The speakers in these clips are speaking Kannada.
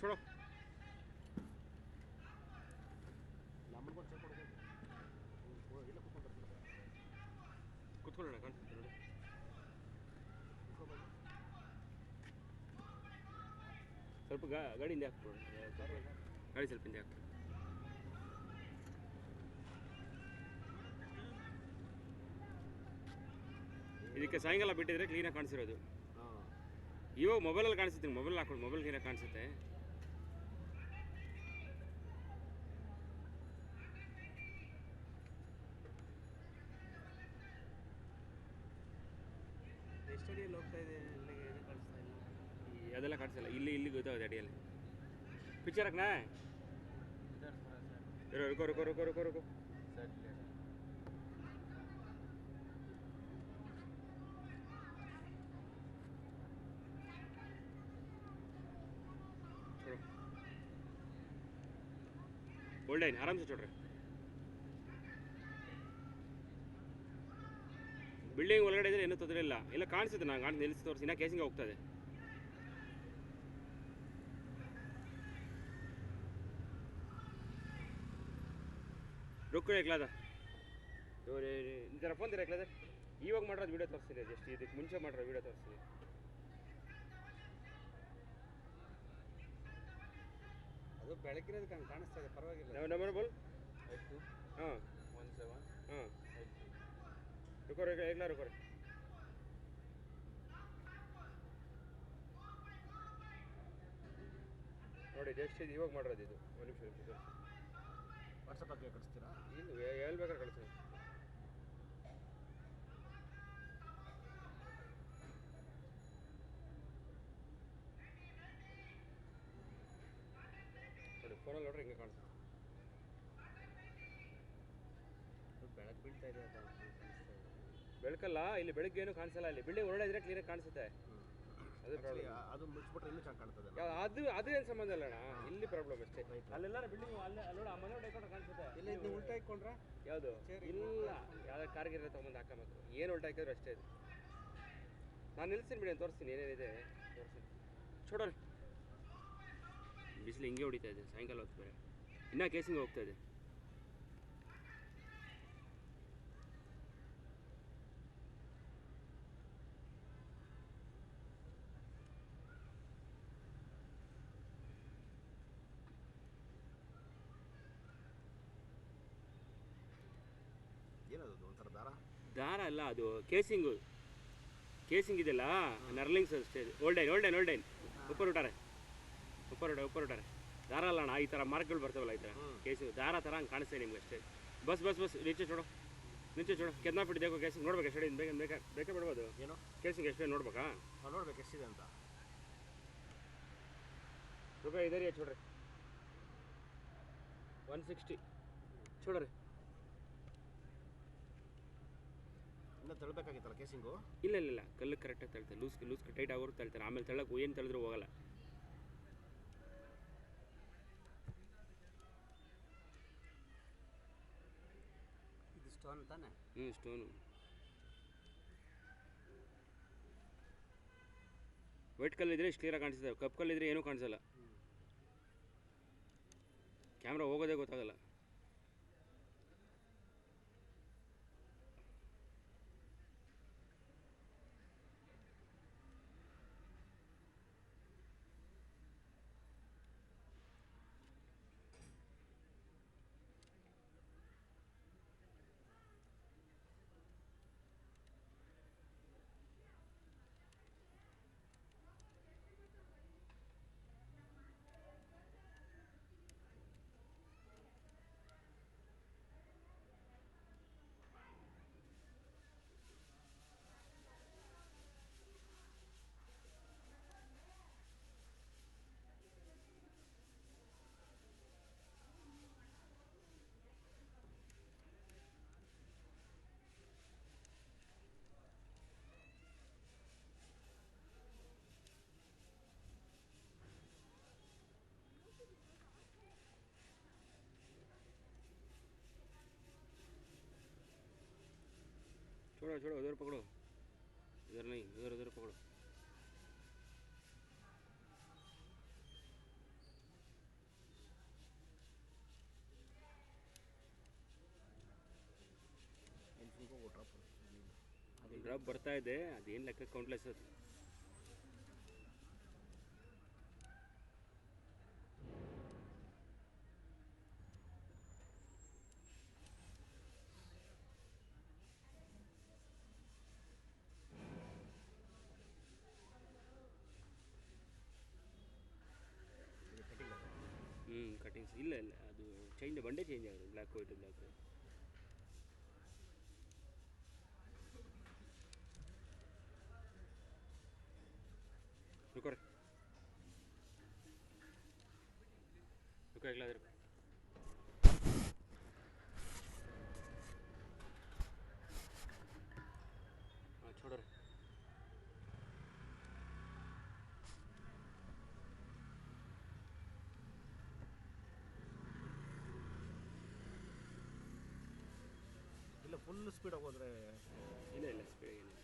छोड़ो ಕೂತ್ಕೊಳ್ಳೋಣ ಕಾಣಿಸುತ್ತೆ ನೋಡಿ ಸ್ವಲ್ಪ ಗಾಡಿ ಹಿಂದೆ ಹಾಕ್ಬಿಡೋಣ ಗಾಡಿ ಸ್ವಲ್ಪ ಹಿಂದೆ ಹಾಕ್ಬಿಡು ಇದಕ್ಕೆ ಸಾಯಂಕಾಲ ಬಿಟ್ಟಿದ್ರೆ ಕ್ಲೀನಾಗಿ ಕಾಣಿಸಿರೋದು ಇವಾಗ ಮೊಬೈಲಲ್ಲಿ ಕಾಣಿಸುತ್ತೆ ಮೊಬೈಲ್ ಹಾಕೊಂಡು ಮೊಬೈಲ್ ಕ್ಲೀನಾಗಿ ಕಾಣಿಸುತ್ತೆ ಎಷ್ಟು ಅಡಿಯಲ್ಲಿ ಹೋಗ್ತಾ ಇದೆ ಇಲ್ಲಿಗೆ ಏನು ಕಾಣಿಸ್ತಾ ಇಲ್ಲ ಅದೆಲ್ಲ ಕಾಣಿಸಲ್ಲ ಇಲ್ಲಿ ಗೊತ್ತಾಗುತ್ತೆ ಅಡಿಯಲ್ಲಿ ಪಿಕ್ಚರ್ ಹಾಕ್ನಾ रुको रुको रुको रुको रुको छोड़ो होल्ड लाइन आराम से छोड़ रहे ಬಿಲ್ಡಿಂಗ್ ಒಳಗಡೆ ಇದ್ರೆ ಏನೂ ತೊಂದರೆ ಇಲ್ಲ ಇಲ್ಲ ಕಾಣಿಸುತ್ತೆ ನಾನು ನಿಲ್ಲಿಸಿ ತೋರಿಸಿ ಇನ್ನ ಕೇಸಿಂಗ್ ಹೋಗ್ತದೆ रुको एकलाದ ಜರ ಫೋನ್ ತಿರ ಇವಾಗ ಮಾಡಿರೋದು ವೀಡಿಯೋ ತೋರಿಸ್ತೀನಿ ಜಸ್ಟ್ ಇದಕ್ಕೆ ಮುಂಚೆ ಮಾಡಿರೋ ವೀಡಿಯೋ ತೋರಿಸ್ತೀನಿ ಅದು ಬೆಳಕಿರೋದು ಕಾಣಿಸ್ತಾ ಇದೆ ಪರವಾಗಿಲ್ಲ ನಂಬರ್ ಬೋಲ್ 82 ಹಾಂ 17 ಹಾಂ रुको रुको एकला रुको ನೋಡಿ ಜಸ್ಟ್ ಇದು ಇವಾಗ ಮಾಡಿರೋದು ಇದು ಒಂದು ನಿಮಿಷ ವಾಟ್ಸಪ್ ಹಾಕಿ ಕಳಿಸ್ತೀರಾ ಇಲ್ಲ ಹೇಳ್ಬೇಕಾದ್ರೆ ಕಳಿಸ್ತೀನಿ ನೋಡಿ ಫೋನಲ್ಲಿ ನೋಡ್ರಿ ಹಿಂಗೆ ಕಾಣಿಸುತ್ತೆ ಬೆಳಕು ಬೀಳ್ತಾ ಇದೆ ಅಂತ ಕಾಣಿಸ್ತಾ ಇದೆ ಬೆಳಕಲ್ಲ ಇಲ್ಲಿ ಬೆಳಗ್ಗೆ ಏನು ಕಾಣಿಸಲ್ಲ ಇಲ್ಲಿ ಬಿಲ್ಡಿಂಗ್ ಹೊರಗಡೆ ಇದ್ರೆ ಕ್ಲಿಯರ್ ಕಾಣಿಸುತ್ತೆ ಅದು ಪ್ರಾಬ್ಲಮ್ ಅದು ಮುಚ್ಚಿಬಿಟ್ರೆ ಇನ್ನೂ ಚೆನ್ನಾಗಿ ಕಾಣ್ತದೆ ಅದು ಏನು ಸಂಬಂಧ ಇಲ್ಲ ಅಣ್ಣ ಇಲ್ಲಿ ಪ್ರಾಬ್ಲಮ್ ಅಷ್ಟೇ ಅಲ್ಲೆಲ್ಲ ಬಿಲ್ಡಿಂಗ್ ಅಲ್ಲಿ ಆ ಮನೆ ಡೈಕೊಂಡು ಕಾಣಿಸುತ್ತೆ ಇಲ್ಲ ಇದು ಉಲ್ಟಾ ಇಟ್ಕೊಂಡ್ರೆ ಯಾವುದು ಇಲ್ಲ ಯಾವ್ದು ಕಾರ್ಗಿರ ತೊಗೊಂಬಂದು ಹಾಕಬೇಕು ಏನು ಉಲ್ಟಾ ಹಾಕಿದ್ರು ಅಷ್ಟೇ ಇದು ನಾನು ನಿಲ್ಸ್ತೀನಿ ಬಿಡಿ ತೋರಿಸ್ತೀನಿ ಏನೇನಿದೆ ತೋರಿಸ್ತೀನಿ ಚೋಡೋರಿ ಬಿಸಿಲು ಹಿಂಗೆ ಹೊಡಿತಾ ಇದೆ ಸಾಯಂಕಾಲ ಹೊತ್ತು ಬೇರೆ ಇನ್ನೂ ಕೇಸಿಂಗ್ ಹೋಗ್ತಾ ಇದೆ ಏನದು ಒಂಥರ ದಾರ ಅಲ್ಲ ಅದು ಕೇಸಿಂಗ್ ಇದೆಲ್ಲ ನರ್ಲಿಂಗ್ಸ್ ಅಷ್ಟೇ ಓಲ್ಡೈನ್ ಉಪ್ಪರ್ ಉಟ್ಟಾರೆ ದಾರ ಅಲ್ಲ ಅಣ್ಣ ಈ ಥರ ಮಾರ್ಕ್ಗಳು ಬರ್ತಾವಲ್ಲ ಈ ಥರ ಕೇಸಿಂಗ್ ದಾರ ಥರ ಹಂಗೆ ಕಾಣಿಸ್ತೇನೆ ನಿಮ್ಗೆ ಅಷ್ಟೇ ಬಸ್ ನಿಂಚೆ ಚೋಡು ಕೆತ್ನಾ ಫಿಟ್ ದೇಕೋ ಕೇಸಿಂಗ್ ನೋಡ್ಬೇಕು ಎಷ್ಟೇ ಬೇಕೇ ಬಿಡ್ಬೋದು ಏನು ಕೇಸಿಂಗ್ ಎಷ್ಟೇ ನೋಡ್ಬೇಕಾ ನೋಡ್ಬೇಕು ಎಷ್ಟಿದೆ ಅಂತ ರೂಪಾಯಿ ಇದರಿ ಚೋಡ್ರಿ 160 ಚೋಡ್ರಿ ಇನ್ನೂ ತಳ್ಬೇಕಾಗಿತ್ತಲ್ಲ ಕೇಸಿಂಗು ಇಲ್ಲ ಕಲ್ಲು ಕರೆಕ್ಟಾಗಿ ತಳ್ತಾರೆ ಲೂಸ್ ಟೈಟ್ ಆಗೋರು ತಳ್ತಾರೆ ಆಮೇಲೆ ತಳ್ಳಕ್ಕೆ ಏನು ತಳೆದ್ರೂ ಹೋಗಲ್ಲ ಇದು ಸ್ಟೋನ್ ತಾನೆ ಸ್ಟೋನು ವೈಟ್ ಕಲ್ಲಿದ್ರೆ ಇಷ್ಟು ಕ್ಲಿಯರಾಗಿ ಕಾಣಿಸ್ತದೆ ಕಪ್ಪು ಕಲ್ಲಿದ್ರೆ ಏನೂ ಕಾಣಿಸಲ್ಲ ಕ್ಯಾಮ್ರಾ ಹೋಗೋದೇ ಗೊತ್ತಾಗಲ್ಲ छोड़ो उधर पकड़ो इधर नहीं उधर पकड़ो ರಬ್ ಬರ್ತಾ ಇದೆ, ಅದೇನು ಲೆಕ್ಕ ಕೌಂಟ್ಲೆಸ್ ಅದು. ಕಟಿಂಗ್ಸ್ ಇಲ್ಲ ಇಲ್ಲ, ಅದು ಚೇಂಜ್ ಬಂಡೆ ಚೇಂಜ್ ಆಗೋದು, ಬ್ಲ್ಯಾಕ್ ವೈಟು ಬ್ಲ್ಯಾಕ್. रुको रे, रुको अगला इधर। हाँ छोड़ो रे। ಇಲ್ಲ ಫುಲ್ ಸ್ಪೀಡ್ ಹೋದ್ರೆ ಇಲ್ಲ ಇಲ್ಲ ಸ್ಪೀಡ್ ಏನಿಲ್ಲ,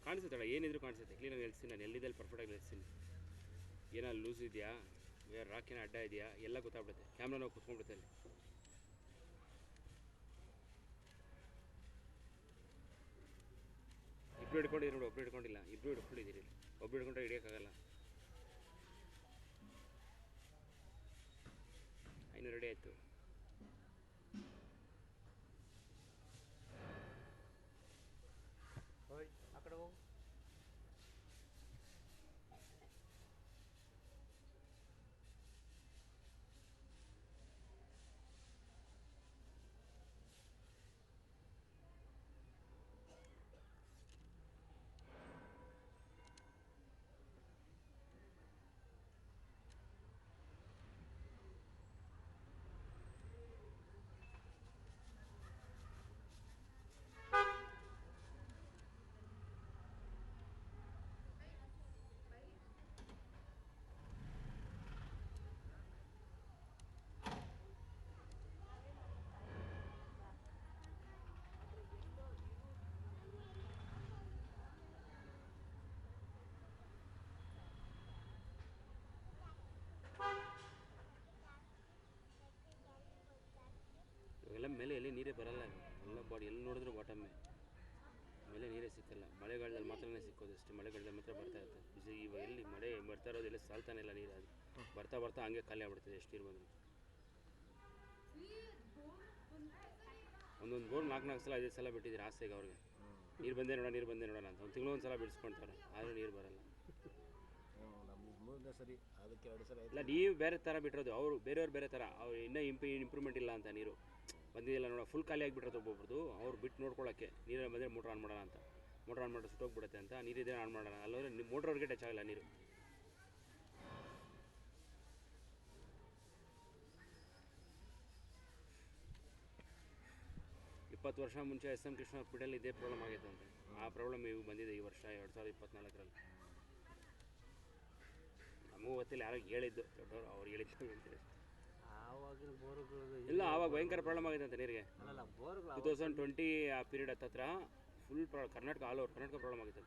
ಕಾಣಿಸುತ್ತಲ್ಲ, ಏನಿದ್ರು ಕಾಣಿಸುತ್ತೆ. ಕ್ಲೀನಾಗಿ ನಿಲ್ಸ್ತೀನಿ ನಾನು, ಎಲ್ಲಿದ್ದಲ್ಲಿ ಪರ್ಫೆಕ್ಟಾಗಿ ನಿಲ್ಸ್ತೀನಿ. ಏನೋ ಲೂಸ್ ಇದೆಯಾ, ರಾಕಿನ ಅಡ್ಡ ಇದೆಯಾ ಎಲ್ಲ ಗೊತ್ತಾಗ್ಬಿಡುತ್ತೆ. ಕ್ಯಾಮ್ರಾ ನಾವು ಕುತ್ಕೊಂಡ್ಬಿಡುತ್ತೆ ಅಲ್ಲಿ. ಇಬ್ಬರು ಹಿಡ್ಕೊಂಡಿದ್ದೀರಿ ನೋಡಿ, ಒಬ್ಬರು ಹಿಡ್ಕೊಂಡಿಲ್ಲ, ಇಬ್ಬರು ಹಿಡ್ಕೊಂಡಿದ್ದೀರಿ. ಒಬ್ಬರು ಹಿಡ್ಕೊಂಡ್ರೆ ಹಿಡಿಯೋಕ್ಕಾಗಲ್ಲ. ಇನ್ನೂ ರೆಡಿ ಆಯಿತು. ಆ ಕಡೆ ಹೋಗು. ಇವೆಲ್ಲ ಮೇಲೆ ಎಲ್ಲಿ ನೀರೇ ಬರಲ್ಲ, ಎಲ್ಲ ಬಾಡಿ ಎಲ್ಲಿ ನೋಡಿದ್ರು ಬಾಟಮ್ಮೆ, ಮೇಲೆ ನೀರೇ ಸಿಕ್ಕಲ್ಲ. ಮಳೆಗಾಲದಲ್ಲಿ ಮಾತ್ರನೇ ಸಿಕ್ಕೋದು ಅಷ್ಟೇ, ಮಳೆಗಾಲದಲ್ಲಿ ಮಾತ್ರ ಬರ್ತಾ ಇರ್ತದೆ. ಬಿಸಿ ಇವಾಗ ಎಲ್ಲಿ ಮಳೆ ಬರ್ತಾ ಇರೋದು, ಎಲ್ಲ ಸಾಲ್ತಾನೆ ಇಲ್ಲ ನೀರು. ಅದು ಬರ್ತಾ ಬರ್ತಾ ಹಂಗೆ ಖಾಲಿ ಆಗ್ಬಿಡ್ತದೆ ಎಷ್ಟು ನೀರು ಬಂದರೂ. ಒಂದೊಂದು ಬೋರ್ 4 ಸಲ 5 ಸಲ ಬಿಟ್ಟಿದ್ದೀರಿ ಆಸೆಗೆ ಅವ್ರಿಗೆ. ನೀರು ಬಂದೇ ನೋಡೋಣ, ನೀರು ಬಂದೇ ನೋಡೋಣ ಅಂತ. ಒಂದು ತಿಂಗಳು ಒಂದು ಸಲ ಬಿಡಿಸ್ಕೊಳ್ತಾರೆ, ಆದರೂ ನೀರು ಬರಲ್ಲ. ಸರಿ, ಅದಕ್ಕೆ 2 ಸಲ ಇಲ್ಲ, ನೀವು ಬೇರೆ ಥರ ಬಿಟ್ಟಿರೋದು, ಅವರು ಬೇರೆಯವ್ರು ಬೇರೆ ಥರ. ಅವ್ರು ಇನ್ನೂ ಇಂಪ್ರೂವ್ಮೆಂಟ್ ಇಲ್ಲ ಅಂತ. ನೀರು ಬಂದಿದ್ದಿಲ್ಲ ನೋಡೋ, ಫುಲ್ ಖಾಲಿ ಆಗಿಬಿಟ್ಟಿರೋದು ಒಬ್ಬೊಬ್ರದ್ದು. ಅವ್ರು ಬಿಟ್ಟು ನೋಡ್ಕೊಳ್ಳೋಕ್ಕೆ, ನೀರು ಬಂದರೆ ಮೋಟ್ರ್ ಆನ್ ಮಾಡೋಣ ಅಂತ. ಮೋಟ್ರ್ ಆನ್ ಮಾಡಿದ್ರೆ ಸುಟ್ಟೋಗ್ಬಿಡುತ್ತೆ ಅಂತ ನೀರಿದೆ ಆನ್ ಮಾಡೋಣ. ಅಲ್ಲೋದ್ರೆ ನಿಮ್ಮ ಮೋಟ್ರವ್ರಿಗೆ ಟಚ್ ಆಗಲ್ಲ ನೀರು. ಇಪ್ಪತ್ತು ವರ್ಷ ಮುಂಚೆ SM ಕೃಷ್ಣ ಹಾಸ್ಪಿಟಲ್ ಇದೇ ಪ್ರಾಬ್ಲಮ್ ಆಗೈತೆ ಅಂತೆ. ಆ ಪ್ರಾಬ್ಲಮ್ ಇವು ಬಂದಿದೆ ಈ ವರ್ಷ 2024ರಲ್ಲಿ. ನಮಗೂ ಗೊತ್ತಿಲ್ಲ, ಯಾರೋ ಹೇಳಿದ್ದು ದೊಡ್ಡವರು, ಅವ್ರು ಹೇಳಿದ್ದು ಹೇಳ್ತಾರೆ. ಆವಾಗಿನ ಬೋರ್ಗಳು ಇಲ್ಲ, ಆವಾಗ ಭಯಂಕರ ಪ್ರಾಬ್ಲಮ್ ಆಗಿದೆ ಅಂತ ನೀರಿಗೆ. ಅಲ್ಲ ಬೋರ್ಗಳು 2020 ಆ ಪೀರಿಯಡ್ ಹತ್ತಿರ full Karnataka, all over Karnataka problem ಆಗಿತ್ತು.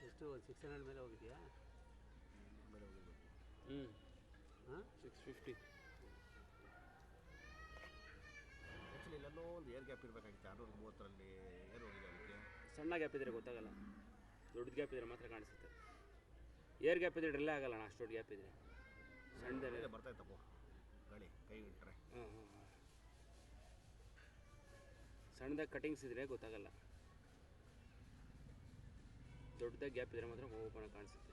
ಎಷ್ಟು 600 ಮೇಲೆ ಹೋಗಿದೆಯಾ? ಹಾಂ 650. ಆ್ಯಕ್ಚುಲಿ ಇಲ್ಲೆಲ್ಲೋ ಒಂದು ಏರ್ ಗ್ಯಾಪ್ ಇರಬೇಕಾಗಿತ್ತು. 630ರಲ್ಲಿ ಏನು ಹೋಗಿದೆ ಅದಕ್ಕೆ? ಸಣ್ಣ ಗ್ಯಾಪ್ ಇದ್ದರೆ ಗೊತ್ತಾಗಲ್ಲ, ದೊಡ್ಡ ಗ್ಯಾಪ್ ಇದ್ದರೆ ಮಾತ್ರ ಕಾಣಿಸುತ್ತೆ. ಏರ್ ಗ್ಯಾಪ್ ಇದ್ದರೆ ಡ್ರಿಲ್ಲೇ ಆಗಲ್ಲ, ಅಷ್ಟು ದೊಡ್ಡ ಗ್ಯಾಪ್ ಇದ್ದರೆ. ಸಣ್ಣದೇ ಬರ್ತಾಯಿತ್ತಪ್ಪ ಗಾಳಿ ಕೈ ಇಟ್ಟರೆ. ಹಾಂ ಹಾಂ ಹಾಂ, ಸಣ್ಣದಾಗಿ ಕಟಿಂಗ್ಸ್ ಇದ್ದರೆ ಗೊತ್ತಾಗಲ್ಲ, ದೊಡ್ಡದಾಗಿ ಗ್ಯಾಪ್ ಇದ್ದರೆ ಮಾತ್ರ ಓಪನ್ ಕಾಣಿಸುತ್ತೆ.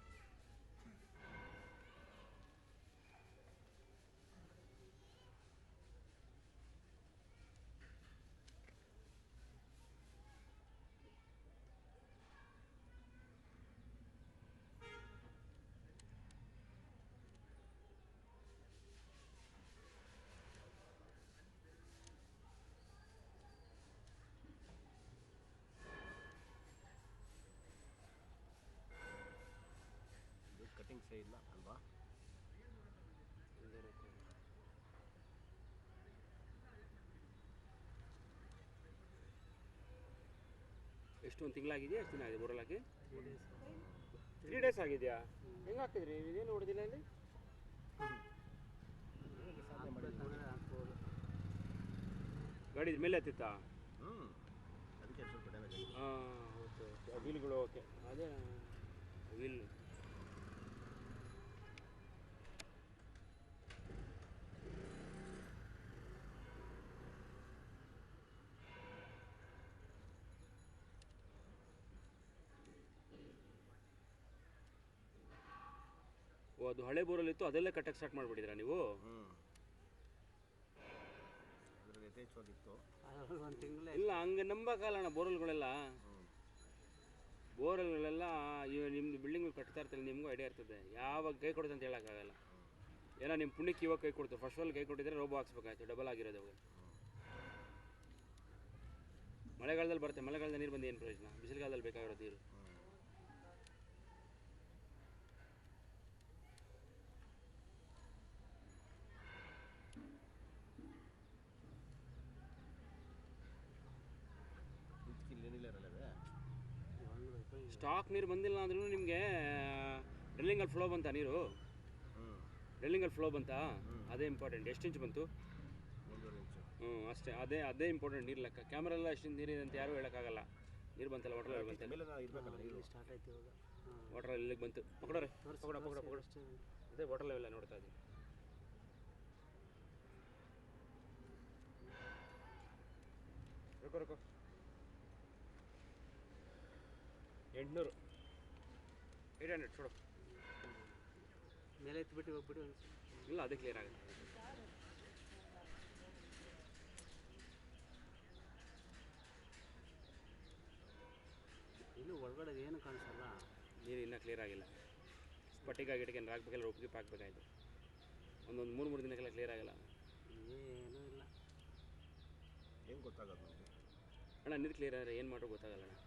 ಕಟಿಂಗ್ಸೇ ಇಲ್ಲ ಅಲ್ವಾ? ಎಷ್ಟು ಒಂದು ತಿಂಗಳಾಗಿದೆಯಾ? ಎಷ್ಟು ದಿನ ಆಗಿದೆ ಬೋರಲ್ ಹಾಕಿ? 3 days. 3 days ಆಗಿದೆಯಾ? ಹೆಂಗೆ ಹಾಕಿದ್ರಿ? ಇದೇನು ಹೊಡೆದಿಲ್ಲ ಇಲ್ಲಿ? ಹಾಕ್ಬೋದು. ಗಾಡಿ ಮೇಲೆ ಹತ್ತಿತ್ತಾ? ಅದಕ್ಕೆ ಸ್ವಲ್ಪ ಡ್ಯಾಮೇಜ್ ಆಗಿದೆ. ಹಾಂ ಓಕೆ ಓಕೆ. ವೀಲ್ಗಳು ಓಕೆ. ಅದೇ ವೀಲ್ ಓ ಅದು ಹಳೆ ಬೋರಲ್ಲಿತ್ತು, ಅದೆಲ್ಲ ಕಟ್ಟಕ್ಕೆ ಸ್ಟಾರ್ಟ್ ಮಾಡಿಬಿಟ್ಟಿದ್ದೀರಾ ನೀವು? ಅದ್ರಲ್ಲಿ ಯಥೇಚ್ಛವಾಗಿತ್ತು. ಅದ್ರಲ್ಲಿ 1 ತಿಂಗಳೇ ಇಲ್ಲ ಹಂಗೆ ನಂಬಕ್ಕಾಗಲ್ಲ ಬೋರ್ವೆಲ್ಗಳೆಲ್ಲ. ಬೋರ್ವೆಲ್ಗಳೆಲ್ಲ ಇವಾಗ ನಿಮ್ಮದು ಬಿಲ್ಡಿಂಗ್ ಕಟ್ತಾ ಇರ್ತಾರೆ, ನಿಮಗೂ ಐಡಿಯಾ ಇರ್ತದೆ ಯಾವಾಗ ಕೈ ಕೊಡುತ್ತೆ ಅಂತ ಹೇಳೋಕ್ಕಾಗಲ್ಲ. ಏನೋ ನಿಮ್ಮ ಪುಣ್ಯಕ್ಕೆ ಇವಾಗ ಕೈ ಕೊಡ್ತಾರೆ. ಫಸ್ಟ್ ಆಲ್ ಕೈ ಕೊಟ್ಟಿದ್ರೆ ರೋಬೋ ಹಾಕ್ಸ್ಬೇಕಾಯ್ತು, ಡಬಲ್ ಆಗಿರೋದು ಅವಾಗ. ಮಳೆಗಾಲದಲ್ಲಿ ಬರುತ್ತೆ, ಮಳೆಗಾಲದಲ್ಲಿ ನೀರು ಬಂದು ಏನು ಪ್ರಯೋಜನ? ಬಿಸಿಲುಗಾಲದಲ್ಲಿ ಬೇಕಾಗಿರೋದು ನೀರು. ಏನಿಲ್ಲ ಇರಲ್ಲ ಸ್ಟಾಕ್ ನೀರು ಬಂದಿಲ್ಲ ಅಂದ್ರೂ ನಿಮಗೆ ಡ್ರಿಲ್ಲಿಂಗಲ್ಲಿ ಫ್ಲೋ ಬಂತಾ ನೀರು? ಡ್ರಿಲ್ಲಿಂಗಲ್ಲಿ ಫ್ಲೋ ಬಂತಾ? ಅದೇ ಇಂಪಾರ್ಟೆಂಟ್. ಎಷ್ಟು ಇಂಚ್ ಬಂತು? 1.5 ಇಂಚು. ಅಷ್ಟೇ. ಅದೇ ಇಂಪಾರ್ಟೆಂಟ್. ನೀರು ಲೆಕ್ಕ ಕ್ಯಾಮ್ರಾ ಎಲ್ಲ ಎಷ್ಟಿಂದ ನೀರಿದೆ ಅಂತ ಯಾರೂ ಹೇಳೋಕ್ಕಾಗಲ್ಲ. ನೀರು ಬಂತಲ್ಲ, ವಾಟರ್ ಬಂತಲ್ಲ, ಮೇಲೆ ಇರ್ಬೇಕಲ್ಲ ನೀರು. ಸ್ಟಾರ್ಟ್ ಆಯ್ತು ಇವಾಗ. ವಾಟರ್ ಇಲ್ಲಿಗೆ ಬಂತು. ಪಕಡೋರೆ ಪಕಡ. ಅದೇ ವಾಟರ್ ಲೆವೆಲ್ಲ ನೋಡ್ತಾ ಇದ್ದೀನಿ. ರೊಕ್ಕ 800 800 छोड़ो. ಮೇಲೆ ಎತ್ಬಿಟ್ಟು ಹೋಗ್ಬಿಟ್ಟು ಇಲ್ಲ ಅದೇ ಕ್ಲಿಯರ್ ಆಗುತ್ತೆ. ಇನ್ನು ಒಳಗಡೆ ಏನು ಕಾಣಿಸಲ್ಲ. ನೀರು ಇನ್ನೂ ಕ್ಲಿಯರ್ ಆಗಿಲ್ಲ. ಸ್ಪಟಿಕ ಗಿಡಕ್ಕೆ ಹಾಕ್ಬೇಕಲ್ಲ, ಉಪ್ಪಿಗೆ ಹಾಕ್ಬೇಕಾಯ್ತು. ಒಂದೊಂದು 3 ದಿನಕ್ಕೆಲ್ಲ ಕ್ಲಿಯರ್ ಆಗಿಲ್ಲ. ಏನೂ ಇಲ್ಲ. ಹೆಂಗೆ ಗೊತ್ತಾಗೋದು ನಮಗೆ? ಅಣ್ಣ ನೀರು ಕ್ಲಿಯರ್ ಆದರೆ ಏನು ಮಾಡೋ ಗೊತ್ತಾಗಲ್ಲ ಅಣ್ಣ.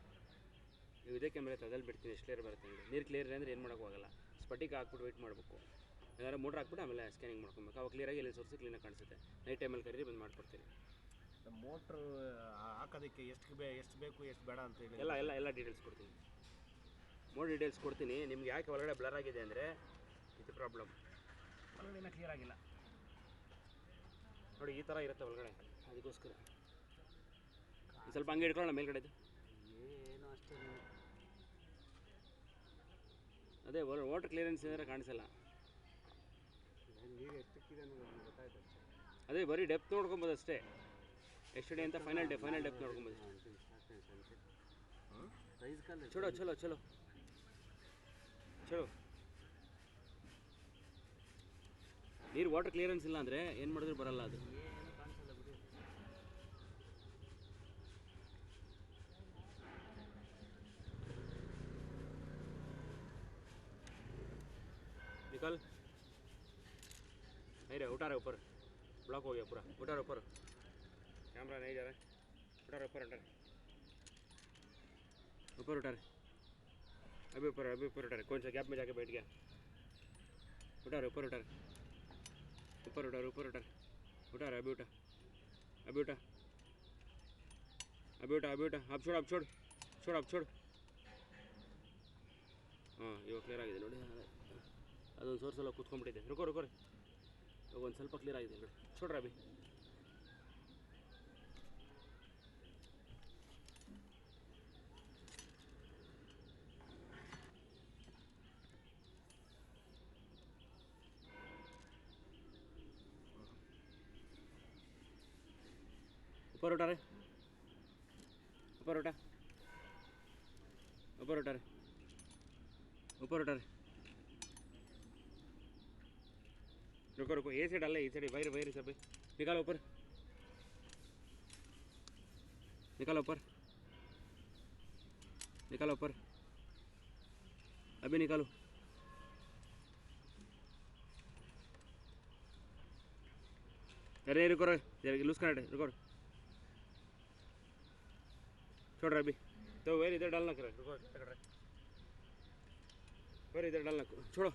ನೀವು ಇದೇ ಕ್ಯಾಮ್ರಾ ಅದಲ್ಲಿ ಬಿಡ್ತೀನಿ, ಎಷ್ಟು ಕ್ಲಿಯರ್ ಬರುತ್ತೆ ಅಂದರೆ. ನೀರು ಕ್ಲಿಯರ್ ಅಂದರೆ ಏನು ಮಾಡೋಕ್ಕಾಗಲ್ಲ. ಸ್ಪಟಿಕ ಹಾಕ್ಬಿಟ್ಟು ವೆಯ್ಟ್ ಮಾಡಬೇಕು. ಏನಾದ್ರು ಮೋಟ್ರ್ ಹಾಕ್ಬಿಟ್ಟು ಆಮೇಲೆ ಸ್ಕ್ಯಾನಿಂಗ್ ಮಾಡ್ಕೊಬೇಕು. ಅವಾಗ ಕ್ಲಿಯರಾಗಿ ಎಲ್ಲಿ ಸೋರ್ಸಿ ಕ್ಲೀನಾಗಿ ಕಾಣಿಸುತ್ತೆ. ನೈಟ್ ಟೈಮಲ್ಲಿ ಕರೀರಿ ಬಂದು ಮಾಡಿಕೊಡ್ತೀನಿ. ನಮ್ಮ ಮೋಟ್ರ್ ಹಾಕೋದಕ್ಕೆ ಎಷ್ಟು ಬೇಕು ಎಷ್ಟು ಬೇಡ ಅಂತ ಹೇಳಿ ಎಲ್ಲ ಡೀಟೇಲ್ಸ್ ಕೊಡ್ತೀನಿ. ಮೋರ್ ಡೀಟೇಲ್ಸ್ ಕೊಡ್ತೀನಿ ನಿಮ್ಗೆ. ಯಾಕೆ ಒಳಗಡೆ ಬ್ಲರ್ ಆಗಿದೆ ಅಂದರೆ ಇದು ಪ್ರಾಬ್ಲಮ್. ಒಳಗಡೆ ಇನ್ನೂ ಕ್ಲಿಯರ್ ಆಗಿಲ್ಲ ನೋಡಿ, ಈ ಥರ ಇರುತ್ತೆ ಒಳಗಡೆ. ಅದಕ್ಕೋಸ್ಕರ ಸ್ವಲ್ಪ ಹಂಗೆ ಇಟ್ಕೊಳ್ಳೋಣ ಮೇಲ್ಗಡೆದು. ಏನು ಅಷ್ಟೇ ಅದೇ ವಾಟರ್ ಕ್ಲಿಯರೆನ್ಸ್ ಏನಾರ ಕಾಣಿಸಲ್ಲ. ನೀರು ಎಷ್ಟಕ್ಕಿದೆ ಅನ್ನೋದು ಗೊತ್ತಾಯ್ತು. ಅದೇ ಬರೀ ಡೆಪ್ತ್ ನೋಡ್ಕೊಬೋದು ಅಷ್ಟೇ. ಎಷ್ಟು ಡೇ ಅಂತ ಫೈನಲ್ ಡೆಪ್ತ್ ನೋಡ್ಕೊಬೋದು. ಚಲೋ ಚಲೋ ಚಲೋ ಚಲೋ. ನೀರು ವಾಟರ್ ಕ್ಲಿಯರೆನ್ಸ್ ಇಲ್ಲ ಅಂದರೆ ಏನು ಮಾಡಿದ್ರು ಬರಲ್ಲ ಅದು. ಏನು ಕಾಣಿಸಲ್ಲ ಬಿಡಿ. निकल नहीं रहा, उठा रहा ऊपर, ब्लॉक हो गया पूरा. उठा रहा ऊपर, कैमरा नहीं जा रहा है. उठा रहा ऊपर, ऊपर उठा रहे. अभी ऊपर उठा रहे. कौन सा गैप में जाके बैठ गया? उठा रहे ऊपर, उठा रहे ऊपर, उठा रहे. उठा रहे. अभी उठा. अब छोड़. ಹಾಂ ಇವಾಗ ಕ್ಲಿಯರ್ ಆಗಿದೆ ನೋಡಿ. ಅದೊಂದು ಸೋರ್ಸೆಲ್ಲ ಕೂತ್ಕೊಂಡ್ಬಿಟ್ಟಿದೆ. ರುಕೋ ಇವಾಗ ಒಂದು ಸ್ವಲ್ಪ ಕ್ಲಿಯರ್ ಆಗಿದೆ ನೋಡಿ. छोड़ अभी. ऊपर उठा रहे. ऊपर उठा रहे. ऊपर उठा रहे. रुको ये साइड डाल, ये साइड वायर सब निकालो ऊपर. निकालो ऊपर. अभी निकालो. अरे रुको लूज कर रुको. छोड़ अभी. तो वायर इधर डालना कर. रुको वायर इधर डालना. छोड़ो.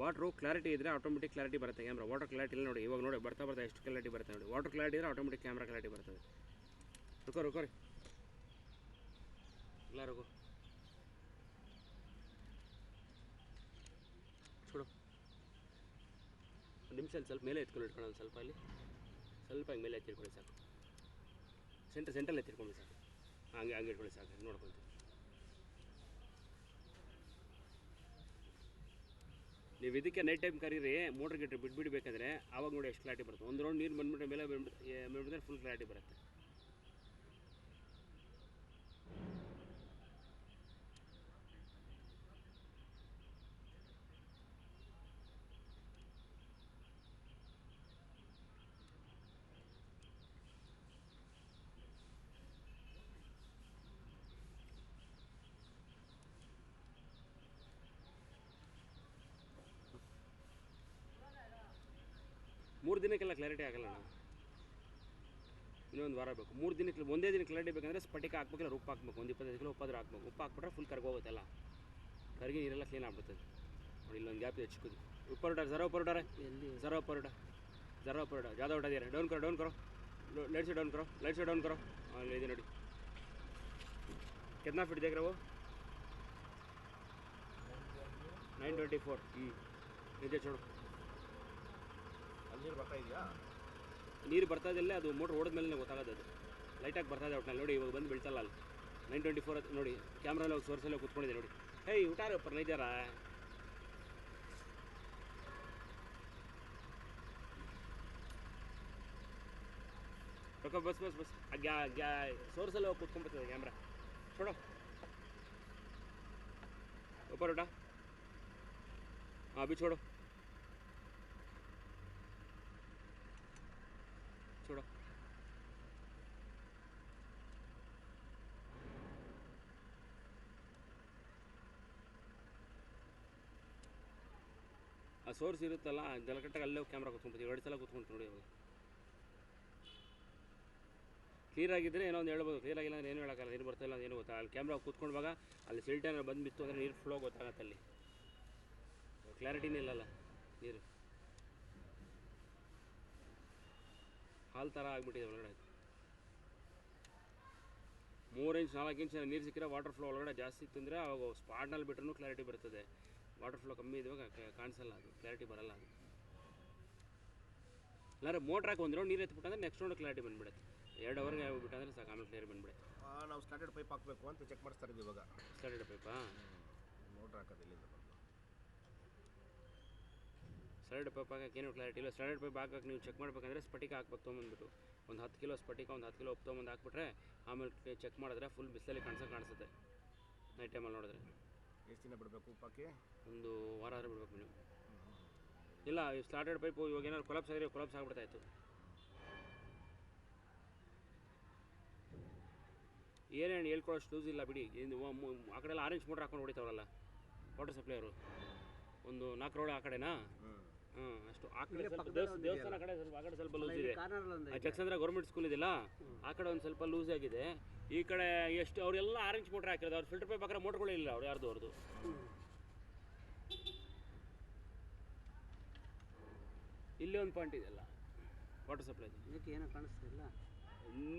ವಾಟ್ರು ಕ್ಲಾರಿಟಿ ಇದ್ದರೆ ಆಟೋಮೆಟಿಕ್ ಕ್ಲಾರಿಟಿ ಬರುತ್ತೆ ಕ್ಯಾಮ್ರಾ. ವಾಟರ್ ಕ್ಲಾರಿಟಿ ಇಲ್ಲ ನೋಡಿ. ಇವಾಗ ನೋಡಿ ಬರ್ತಾ ಎಷ್ಟು ಕ್ಲಾರಿಟಿ ಬರುತ್ತೆ ನೋಡಿ. ವಾಟರ್ ಕ್ಲಾರಿಟಿ ಇದ್ದರೆ ಆಟೋಮೆಟಿಕ್ ಕ್ಯಾಮ್ರಾ ಕ್ಲಾರಿಟಿ ಬರ್ತದೆ. ರುಕೋ ರೀ. ಎಲ್ಲರಿಗೂ छोड़ो ಒಂದು ನಿಮಿಷ ಸ್ವಲ್ಪ ಮೇಲೆ ಎತ್ಕೊಂಡು ಇಟ್ಕೊಳ್ಳೋದು ಸ್ವಲ್ಪ ಅಲ್ಲಿ ಸ್ವಲ್ಪ ಹಿಂಗೆ ಮೇಲೆ ಎತ್ತಿಟ್ಕೊಳ್ಳಿ ಸಾಕು ಸೆಂಟ್ರಲ್ಲಿ ಎತ್ತಿಟ್ಕೊಂಡು ಸಾಕು ಹಂಗೆ ಹಂಗೆ ಇಟ್ಕೊಳ್ಳಿ ಸಾಕು ನೋಡ್ಕೊತೀವಿ ನೀವು ಇದಕ್ಕೆ ನೈಟ್ ಟೈಮ್ ಕರೀರಿ ಮೋಟ್ರ್ ಗಿಟ್ರ್ ಬಿಟ್ಬಿಡ್ಬೇಕಂದ್ರೆ ಆವಾಗ ನೋಡಿ ಎಷ್ಟು ಕ್ಲಾರಿಟಿ ಬರುತ್ತೆ ಒಂದು ರೌಂಡ್ ನೀರು ಬಂದ್ಬಿಟ್ರೆ ಮೇಲೆ ಬಂದ್ಬಿಟ್ರೆ ಫುಲ್ ಕ್ಲಾರಿಟಿ ಬರುತ್ತೆ 3 ದಿನಕ್ಕೆಲ್ಲ ಕ್ಲಾರಿಟಿ ಆಗಲ್ಲ ಅಣ್ಣ ಇನ್ನೊಂದು ವಾರ ಬೇಕು 3 ದಿನಕ್ಕೆ ಒಂದೇ ದಿನ ಕ್ಲಾರಿಟಿ ಬೇಕಂದ್ರೆ ಸ್ಫಟಿಕ ಹಾಕ್ಬೇಕಿಲ್ಲ ಉಪ್ಪು ಹಾಕ್ಬೇಕು ಒಂದು 25 ಕಿಲೋ ಉಪ್ಪಾದ್ರೂ ಹಾಕ್ಬೇಕು ಉಪ್ಪು ಹಾಕ್ಬಿಟ್ರೆ ಫುಲ್ ಕರ್ಗೋಗುತ್ತಲ್ಲ ಕರಗಿ ನೀರೆಲ್ಲ ಕ್ಲೀನ್ ಆಗ್ಬಿಡ್ತದೆ ನೋಡಿ ಇಲ್ಲೊಂದು ಗ್ಯಾಪ್ ಇದೆ ಚಿಕ್ಕದು ಉಪ್ಪರ್ ಜರಾ ಉಪ್ಪರ್ ಎಲ್ಲಿ ಜರಾ ಉಪ್ಪರ್ ज़्यादा उठा दिया डाउन करो लाइट से डाउन करो हाँ ले नोड़ी कितना फीट देख रहे हो 924 नीचे छोड़ो ಅಲ್ಲಿ ನೀರು ಬರ್ತಾ ಇದೆಯಾ ನೀರು ಬರ್ತಾ ಇದೆಲ್ಲ ಅದು ಮೋಟರ್ ಓಡಿದ ಮೇಲೆ ಗೊತ್ತಾಗೋದು ಅದು ಲೈಟಾಗಿ ಬರ್ತಾ ಇದೆ ಒಟ್ಟಿನಲ್ಲಿ ನೋಡಿ ಇವಾಗ ಬಂದು ಬೀಳ್ತಲ್ಲ ಅಲ್ಲಿ 924 ನೋಡಿ ಕ್ಯಾಮ್ರಲ್ಲಿ ಹೋಗಿ ಸೋರ್ಸಲ್ಲಿ ಕೂತ್ಕೊಂಡಿದೆ ನೋಡಿ ಹೇಯ್ ಊಟಾರ ಉಪ್ಪರ್ ನೈಜಾರ रुको बस क्या सोर्स लो कुछ कम पड़ता है कैमरा छोड़ो ऊपर उठा हाँ अभी छोड़ो ಆ ಸೋರ್ಸ್ ಇರುತ್ತಲ್ಲ ಜಲಕಟ್ಟಾಗ ಅಲ್ಲೇ ಕ್ಯಾಮ್ರಾ ಕೂತ್ಕೊಂಡ್ಬಿಡ್ತೀವಿ 2 ಸಲ ಕೂತ್ಕೊಂಡು ನೋಡಿ ಅವಾಗ ಕ್ಲಿಯರ್ ಆಗಿದ್ದರೆ ಏನೋ ಒಂದು ಹೇಳ್ಬೋದು ಕ್ಲಿಯರ್ ಆಗಿಲ್ಲ ಅಂದ್ರೆ ಏನು ಹೇಳೋಕ್ಕಲ್ಲ ನೀರು ಬರ್ತಾಯಿಲ್ಲ ಏನು ಗೊತ್ತಾ ಅಲ್ಲಿ ಕ್ಯಾಮ್ರಾ ಕೂತ್ಕೊಂಡಾಗ ಅಲ್ಲಿ ಸಿಲ್ಟೇನ ಬಂದು ಬಿತ್ತು ಅಂದರೆ ನೀರು ಫ್ಲೋ ಗೊತ್ತಾಗತ್ತೆ ಅಲ್ಲಿ ಕ್ಲಾರಿಟಿನೇ ಇಲ್ಲಲ್ಲ ನೀರು ಹಾಲು ಥರ ಆಗಿಬಿಟ್ಟಿದೆ ಒಳಗಡೆ 3 ಇಂಚ್ 4 ಇಂಚ್ ನೀರು ಸಿಕ್ಕಿದ್ರೆ ವಾಟರ್ ಫ್ಲೋ ಒಳಗಡೆ ಜಾಸ್ತಿ ಇತ್ತು ಅಂದರೆ ಅವಾಗ ಸ್ಪಾಟ್ನಲ್ಲಿ ಬಿಟ್ರೂ ಕ್ಲಾರಿಟಿ ಬರ್ತದೆ ವಾಟರ್ ಫ್ಲೋ ಕಮ್ಮಿ ಇದ್ದಾಗ ಕಾಣಿಸಲ್ಲ ಅದು ಕ್ಲಾರಿಟಿ ಬರಲ್ಲ ಅದು ಇಲ್ಲಾಂದ್ರೆ ಮೋಟ್ರ್ ಹಾಕಿ 1 ರೌಂಡ್ ನೀರು ಎತ್ಬಿಟ್ಟಂದ್ರೆ ನೆಕ್ಸ್ಟ್ ರೌಂಡ್ ಕ್ಲಾರಿಟಿ ಬಂದುಬಿಡುತ್ತೆ 2 ಅವರ್ಗೆ ಆಗ್ಬಿಟ್ಟಂದ್ರೆ ಸಾಕು ಆಮೇಲೆ ಕ್ಲಿಯರ್ ಬಂದುಬಿಡುತ್ತೆ ನಾವು ಸ್ಟಾರ್ಟೆಡ್ ಪೈಪ್ ಹಾಕಬೇಕು ಅಂತ ಚೆಕ್ ಮಾಡಿಸ್ತಾ ಇದ್ದೀವಿ ಇವಾಗ ಸ್ಟಾರ್ಟೆಡ್ ಪೈಪಾ ಮೋಟ್ರ್ ಹಾಕೋದು ಇಲ್ಲಿಂದ ಸ್ಟಾರ್ಟೆಡ್ ಪೈಪ್ ಹಾಕಕ್ಕೆ ಏನು ಕ್ಲಾರಿಟಿ ಇಲ್ಲ ಸ್ಟಾರ್ಟೆಡ್ ಪೈಪ್ ಹಾಕಕ್ಕೆ ನೀವು ಚೆಕ್ ಮಾಡಬೇಕಂದ್ರೆ ಸ್ಫಟಿಕ ಹಾಕ್ಬೇಕು ತೊಗೊಂಬಂದ್ಬಿಟ್ಟು ಒಂದು 10 ಕಿಲೋ ಸ್ಫಟಿಕ ಒಂದು 10 ಕಿಲೋ ಉಪ್ಪು ತೊಗೊಂಬಂದು ಹಾಕ್ಬಿಟ್ರೆ ಆಮೇಲೆ ಚೆಕ್ ಮಾಡಿದ್ರೆ ಫುಲ್ ಬಿಸಿಲಲ್ಲಿ ಕಾಣಿಸುತ್ತೆ ನೈಟ್ ಟೈಮಲ್ಲಿ ನೋಡಿದ್ರೆ ಎಷ್ಟು ದಿನ ಬಿಡಬೇಕು ಉಪ್ಪಾಕಿ ಒಂದು ವಾರ ಆದರೂ ಬಿಡಬೇಕು ನೀವು ಇಲ್ಲ ಈ ಸ್ಟಾರ್ಟೆಡ್ ಪೈಪು ಇವಾಗ ಏನಾದ್ರು ಕೊಲಾಪ್ಸ್ ಆಗಿದ್ರೆ ಕೊಲಾಪ್ಸ್ ಆಗಿಬಿಡ್ತಾಯಿತ್ತು ಏನೇನು ಹೇಳ್ಕೊಳ್ಳೋಷ್ಟು ಯೂಸ್ ಇಲ್ಲ ಬಿಡಿ ಆ ಕಡೆ ಎಲ್ಲ ಆರೆಂಜ್ ಮೋಟ್ರ್ ಹಾಕೊಂಡು ಹೊಡಿತಾವಲ್ಲ ವಾಟರ್ ಸಪ್ಲೈಯರು ಒಂದು 4 ರೋಡ್ ಆ ಕಡೆನಾ ಅಷ್ಟು ಆ ಕಡೆ ದೇವಸ್ಥಾನ ಕಡೆ ಸ್ವಲ್ಪ ಆ ಕಡೆ ಸ್ವಲ್ಪ ಲೂಸ್ ಇದೆ ಜಕ್ಸಂದ್ರ ಗೌರ್ಮೆಂಟ್ ಸ್ಕೂಲ್ ಇದೆಯಲ್ಲ ಆ ಕಡೆ ಒಂದು ಸ್ವಲ್ಪ ಲೂಸ್ ಆಗಿದೆ ಈ ಕಡೆ ಎಷ್ಟು ಅವರೆಲ್ಲ ಆರೆಂಜ್ ಮೋಟ್ರ್ ಹಾಕಿರೋದು ಅವ್ರು ಫಿಲ್ಟರ್ ಪೈಪ್ ಹಾಕಿರೋ ಮೋಟ್ರ್ಗಳೇ ಇಲ್ಲ ಅವ್ರು ಯಾರ್ದು ಅವ್ರದ್ದು ಇಲ್ಲೇ ಒಂದು ಪಾಯಿಂಟ್ ಇದೆಯಲ್ಲ ವಾಟರ್ ಸಪ್ಲೈ ಇದಕ್ಕೆ ಏನೋ ಕಾಣಿಸ್ತಿಲ್ಲ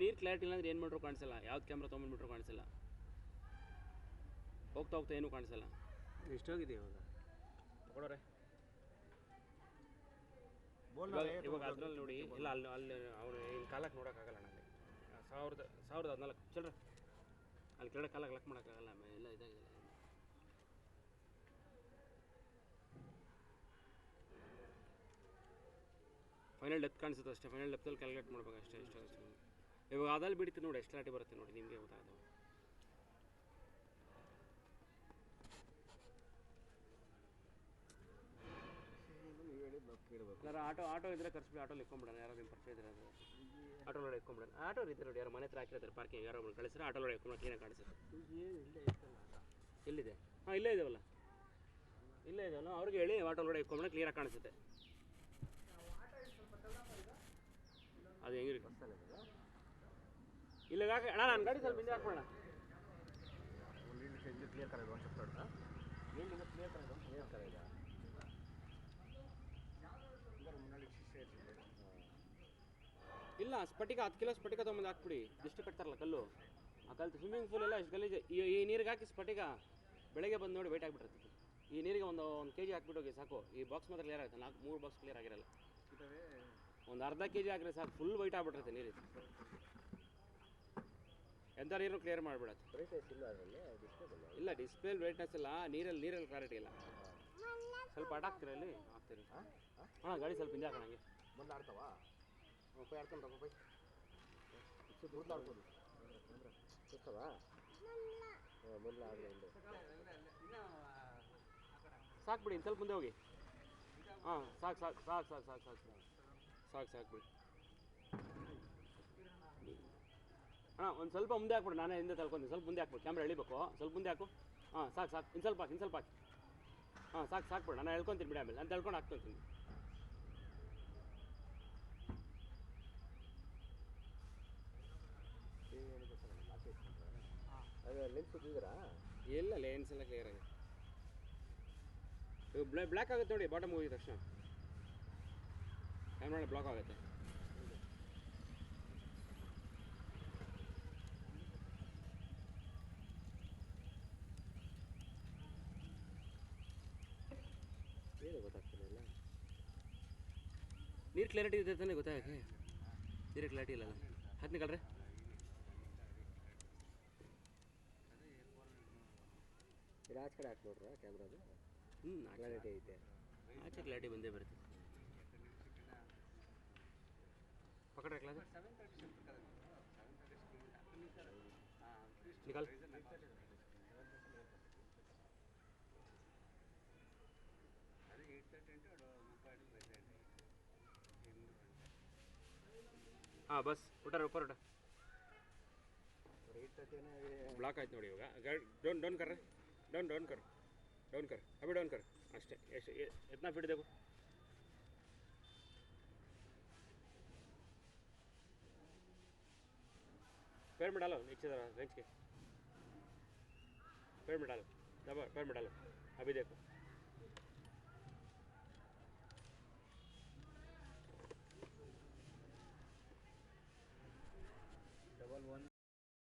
ನೀರು ಕ್ಲಾರಿಟಿ ಇಲ್ಲ ಅಂದ್ರೆ ಏನು ಮಾಡ್ರೂ ಕಾಣಿಸಲ್ಲ ಯಾವ್ದು ಕ್ಯಾಮ್ರಾ ತೊಗೊಂಡ್ಬಿಟ್ರೂ ಕಾಣಿಸಲ್ಲ ಹೋಗ್ತಾ ಏನೂ ಕಾಣಿಸಲ್ಲ ಎಷ್ಟೋಗಿದೆ ಇವಾಗ ತಗೊಳ್ಳೋರೆ ಇವಾಗ ಅದ್ರಲ್ಲಿ ನೋಡಿ ಇಲ್ಲ ಅಲ್ಲಿ ಅವನು ಇನ್ನು ಕಾಲಕ್ಕೆ ನೋಡೋಕ್ಕಾಗಲ್ಲ ಅಲ್ಲಿ 1014 ಚಿಲ್ಡ್ರ ಅಲ್ಲಿ ಕೆಳಗೆ ಕಾಲಕ್ಕೆ ಲಾಕ್ ಮಾಡೋಕ್ಕಾಗಲ್ಲ ಎಲ್ಲ ಇದಾಗಿಲ್ಲ ಫೈನಲ್ ಡೆಪ್ತ್ ಕಾಣಿಸುತ್ತೆ ಅಷ್ಟೇ ಫೈನಲ್ ಡೆಪ್ತಲ್ಲಿ ಕ್ಯಾಲ್ಕುಲೇಟ್ ಮಾಡ್ಬೇಕು ಅಷ್ಟೇ ಅಷ್ಟೇ ಇವಾಗ ಅದಲ್ಲಿ ಬಿಡ್ತೀವಿ ನೋಡಿ ಎಷ್ಟು ಕ್ಲಾರಿಟಿ ಬರುತ್ತೆ ನೋಡಿ ನಿಮಗೆ ಗೊತ್ತಾಗ್ತವೆ ಯಾರು ಆಟೋ ಇದ್ದರೆ ಕರ್ಸ್ಬಿಡಿ ಆಟೋಲ್ಲಿ ಇಟ್ಕೊಂಡ್ಬಿಡೋಣ ಯಾರು ನಿಮ್ಮ ಪರಿಚಯ ಇದ್ದಾರೆ ಅದು ಆಟೋಲೊಳಗೆ ಇಟ್ಕೊಂಡ್ಬಿಡೋಣ ಆಟೋ ಇರುತ್ತೆ ನೋಡಿ ಯಾರು ಮನೆ ಹತ್ರ ಹಾಕಿರ್ತಾರೆ ಪಾರ್ಕಿಂಗ್ ಯಾರೋ ಒಬ್ಬರು ಕಳಿಸಿದ್ರೆ ಆಟೋಲೊಳಗೆ ಇಟ್ಕೊಂಡು ಕ್ಲೀನಾಗಿ ಕಾಣಿಸುತ್ತೆ ಎಲ್ಲಿದೆ ಹಾಂ ಇಲ್ಲೇ ಇದೆವಲ್ಲ ಅವ್ರಿಗೆ ಹೇಳಿ ಆಟೋಲೊಳಗೆ ಇಟ್ಕೊಂಡ್ಬಿಡ ಕ್ಲಿಯರಾಗಿ ಕಾಣಿಸುತ್ತೆ ಅದು ಹೆಂಗಿರಿ ಇಲ್ಲ ಅಣ್ಣ ನಾನು ಗಾಡಿ ಸ್ವಲ್ಪ ಹಿಂದೆ ಹಾಕೋಣ ಕ್ಲಿಯರ್ ಕರೆದು ಒಂದು ಸ್ವಲ್ಪ ಕ್ಲಿಯರ್ ಕರೆದ ಇಲ್ಲ ಸ್ಫಟಿಕ 10 ಕಿಲೋ ಸ್ಫಟಿಕ ತೊಗೊಂಬಂದು ಹಾಕ್ಬಿಡಿ ಇಷ್ಟು ಕಟ್ತಾರಲ್ಲ ಕಲ್ಲು ಆ ಕಲ್ತು ಸ್ವಿಮ್ಮಿಂಗ್ ಪೂಲ್ ಎಲ್ಲ ಎಷ್ಟು ಗಲೀಜು. ಈ ನೀರಿಗೆ ಹಾಕಿ ಸ್ಫಟಿಕ ಬೆಳಗ್ಗೆ ಬಂದು ನೋಡಿ ವೆಯ್ಟ್ ಆಗಿಬಿಟ್ಟಿರ್ತದೆ. ಈ ನೀರಿಗೆ ಒಂದು ಕೆ ಜಿ ಹಾಕ್ಬಿಟ್ಟು ಹೋಗಿ ಸಾಕು. ಈ ಬಾಕ್ಸ್ ಮಾತ್ರ ಕ್ಲಿಯರ್ ಆಗುತ್ತೆ. 3 ಬಾಕ್ಸ್ ಕ್ಲಿಯರ್ ಆಗಿರಲ್ಲ. ಒಂದು ಅರ್ಧ ಕೆ ಜಿ ಹಾಕಿದ್ರೆ ಸಾಕು, ಫುಲ್ ವೈಟ್ ಆಗ್ಬಿಟ್ಟಿರುತ್ತೆ ನೀರಿಗೆ. ಎಂಥ ನೀರು ಕ್ಲಿಯರ್ ಮಾಡಿಬಿಡತ್ತೆ. ಇಲ್ಲ ಡಿಸ್ಪ್ಲೇ ವೈಟ್ನೆಸ್ ಇಲ್ಲ, ನೀರಲ್ಲಿ ಕ್ಲಾರಿಟಿ ಇಲ್ಲ. ಸ್ವಲ್ಪ ಅಟಾಕ್ತೀರಾ ಇಲ್ಲಿ ಹಾಕ್ತೀರಿ? ಹಾಂ ಗಾಡಿ ಸ್ವಲ್ಪ ಹಿಂದೆ ಹಾಕೋಣ ಹಂಗೆ. ಮುಂದೆ ಆಡ್ತಾವಾ? ಪೈ ಆಡ್ತಾನೆ ಪೈ ಮುಂದೆ ಆಡ್ಬೋದು ಸಿಗ್ತವಾ? ಮುಂದೆ ಆಡಲಿ ಸಾಕು ಬಿಡಿ, ಇನ್ನು ಸ್ವಲ್ಪ ಮುಂದೆ ಹೋಗಿ. ಹಾಂ ಸಾಕು ಬಿಡಿ ಅಣ್ಣ. ಒಂದು ಸ್ವಲ್ಪ ಮುಂದೆ ಹಾಕ್ಬಿಡಿ, ನಾನೇ ಹಿಂದೆ ತಳ್ಕೊಂತೀನಿ. ಸ್ವಲ್ಪ ಮುಂದೆ ಹಾಕ್ಬಿಡಿ, ಕ್ಯಾಮ್ರಾ ಎಳಿಬೇಕು. ಸ್ವಲ್ಪ ಮುಂದೆ ಹಾಕು. ಹಾಂ ಸಾಕು ಇನ್ನು ಸ್ವಲ್ಪ ಹಾಕಿ. ಹಾಂ ಸಾಕು ಬಿಡಿ, ನಾನು ಎಳ್ಕೊತೀನಿ ಬಿಡಿ. ಆಮೇಲೆ ನಾನು ತಳ್ಕೊಂಡು ಹಾಕ್ಕೊತೀನಿ. ಲೆನ್ಸ್ ಇದ್ದೀರಾ? ಇಲ್ಲ ಲೆನ್ಸ್ ಎಲ್ಲ ಕ್ಲಿಯರ್ ಆಗಿದೆ. ಬ್ಲ್ಯಾಕ್ ಆಗುತ್ತೆ ನೋಡಿ, ಬಾಟಮ್ ಹೋಗಿದ ತಕ್ಷಣ ಕ್ಯಾಮ್ರಾ ಬ್ಲಾಕ್ ಆಗುತ್ತೆ. ಏನು ಗೊತ್ತಾಗ್ತಿಲ್ಲ. ನೀರು ಕ್ಲಾರಿಟಿ ಇದೆ ತಾನೇ ಗೊತ್ತಾಗಕ್ಕೆ? ನೀರು ಕ್ಲಾರಿಟಿ ಇಲ್ಲಲ್ಲ. ಹತ್ತನೇ ಕಳ್ರೆ ಆಚೆ ಕಡೆ ಹಾಕಿ ನೋಡ್ರ ಕ್ಯಾಮ್ರಾದು. ಕ್ಲಾರಿಟಿ ಐತೆ, ಆಚೆ ಕ್ಲಾರಿಟಿ ಬಂದೇ ಬರುತ್ತೆ. ಪಕಡ್ರೆ ಕ್ಲಾಸ್ ನಿಕಾಲ್. हाँ बस उठा ऊपर उठा. ब्लॉक आಯ್ತು ನೋಡಿ ಇವಾಗ. ಡೌನ್ कर डाउन कर अभी डाउन कर ಅಷ್ಟೇ. ಎತ್ನಾ ಫೀಟ್ देखो. पैर में डालो नीचे जरा रेंच के. पैर में डालो, दबा पैर में डालो. अभी देखो